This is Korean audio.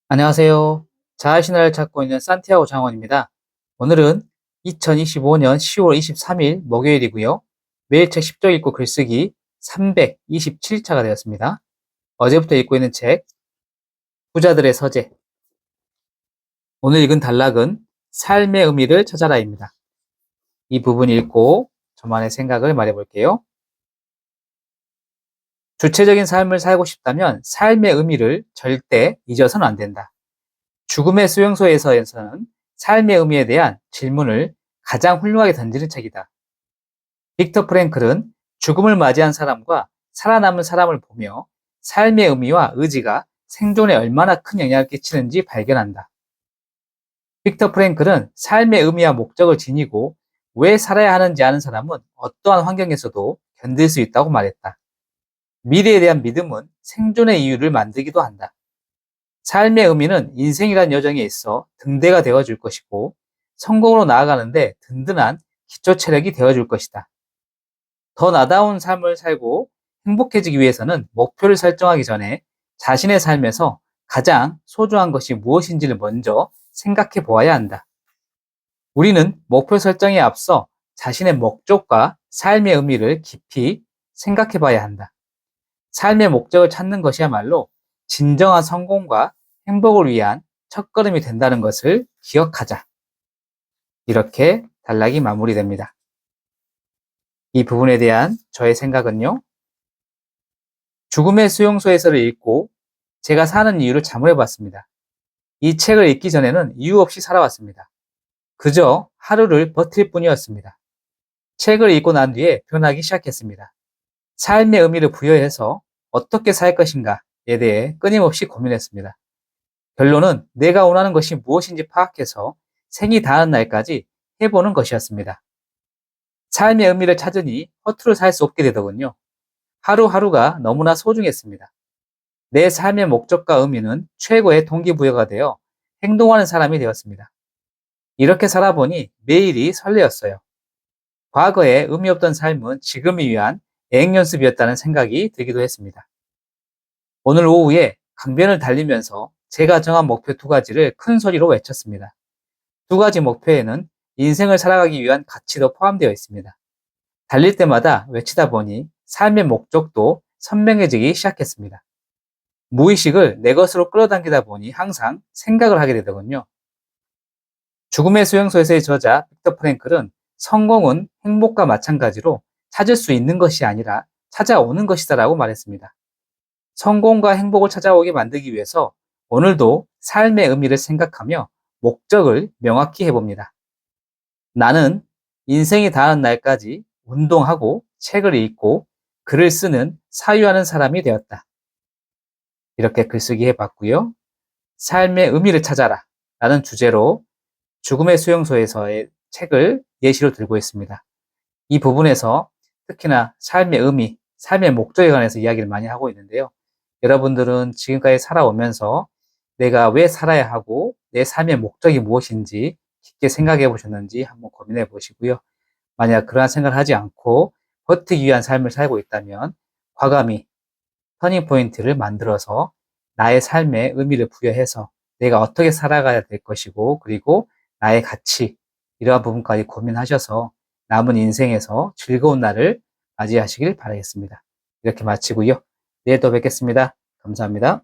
안녕하세요. 자아신화를 찾고 있는 산티아고 장원입니다. 오늘은 2025년 10월 23일 목요일이고요. 매일책 10쪽 읽고 글쓰기 327차가 되었습니다. 어제부터 읽고 있는 책 부자들의 서재. 오늘 읽은 단락은 삶의 의미를 찾아라입니다. 이 부분 읽고 저만의 생각을 말해볼게요. 주체적인 삶을 살고 싶다면 삶의 의미를 절대 잊어서는 안 된다. 죽음의 수용소에서는 삶의 의미에 대한 질문을 가장 훌륭하게 던지는 책이다. 빅터 프랭클은 죽음을 맞이한 사람과 살아남은 사람을 보며 삶의 의미와 의지가 생존에 얼마나 큰 영향을 끼치는지 발견한다. 빅터 프랭클은 삶의 의미와 목적을 지니고 왜 살아야 하는지 아는 사람은 어떠한 환경에서도 견딜 수 있다고 말했다. 미래에 대한 믿음은 생존의 이유를 만들기도 한다. 삶의 의미는 인생이란 여정에 있어 등대가 되어줄 것이고 성공으로 나아가는데 든든한 기초 체력이 되어줄 것이다. 더 나다운 삶을 살고 행복해지기 위해서는 목표를 설정하기 전에 자신의 삶에서 가장 소중한 것이 무엇인지를 먼저 생각해 보아야 한다. 우리는 목표 설정에 앞서 자신의 목적과 삶의 의미를 깊이 생각해 봐야 한다. 삶의 목적을 찾는 것이야말로 진정한 성공과 행복을 위한 첫걸음이 된다는 것을 기억하자. 이렇게 단락이 마무리됩니다. 이 부분에 대한 저의 생각은요. 죽음의 수용소에서를 읽고 제가 사는 이유를 자문해 봤습니다. 이 책을 읽기 전에는 이유 없이 살아왔습니다. 그저 하루를 버틸 뿐이었습니다. 책을 읽고 난 뒤에 변하기 시작했습니다. 삶의 의미를 부여해서 어떻게 살 것인가에 대해 끊임없이 고민했습니다. 결론은 내가 원하는 것이 무엇인지 파악해서 생이 닿은 날까지 해보는 것이었습니다. 삶의 의미를 찾으니 허투루 살 수 없게 되더군요. 하루하루가 너무나 소중했습니다. 내 삶의 목적과 의미는 최고의 동기부여가 되어 행동하는 사람이 되었습니다. 이렇게 살아보니 매일이 설레었어요. 과거에 의미 없던 삶은 지금을 위한 애행연습이었다는 생각이 들기도 했습니다. 오늘 오후에 강변을 달리면서 제가 정한 목표 2가지를 큰 소리로 외쳤습니다. 2가지 목표에는 인생을 살아가기 위한 가치도 포함되어 있습니다. 달릴 때마다 외치다 보니 삶의 목적도 선명해지기 시작했습니다. 무의식을 내 것으로 끌어당기다 보니 항상 생각을 하게 되더군요. 죽음의 수용소에서의 저자 빅터 프랭클은 성공은 행복과 마찬가지로 찾을 수 있는 것이 아니라 찾아오는 것이다라고 말했습니다. 성공과 행복을 찾아오게 만들기 위해서 오늘도 삶의 의미를 생각하며 목적을 명확히 해봅니다. 나는 인생이 닿은 날까지 운동하고 책을 읽고 글을 쓰는 사유하는 사람이 되었다. 이렇게 글쓰기 해봤고요. 삶의 의미를 찾아라 라는 주제로 죽음의 수용소에서의 책을 예시로 들고 있습니다. 이 부분에서 특히나 삶의 의미, 삶의 목적에 관해서 이야기를 많이 하고 있는데요. 여러분들은 지금까지 살아오면서 내가 왜 살아야 하고 내 삶의 목적이 무엇인지 깊게 생각해 보셨는지 한번 고민해 보시고요. 만약 그러한 생각을 하지 않고 버티기 위한 삶을 살고 있다면 과감히 터닝포인트를 만들어서 나의 삶에 의미를 부여해서 내가 어떻게 살아가야 될 것이고 그리고 나의 가치 이러한 부분까지 고민하셔서 남은 인생에서 즐거운 날을 맞이하시길 바라겠습니다. 이렇게 마치고요. 내일 또 뵙겠습니다. 감사합니다.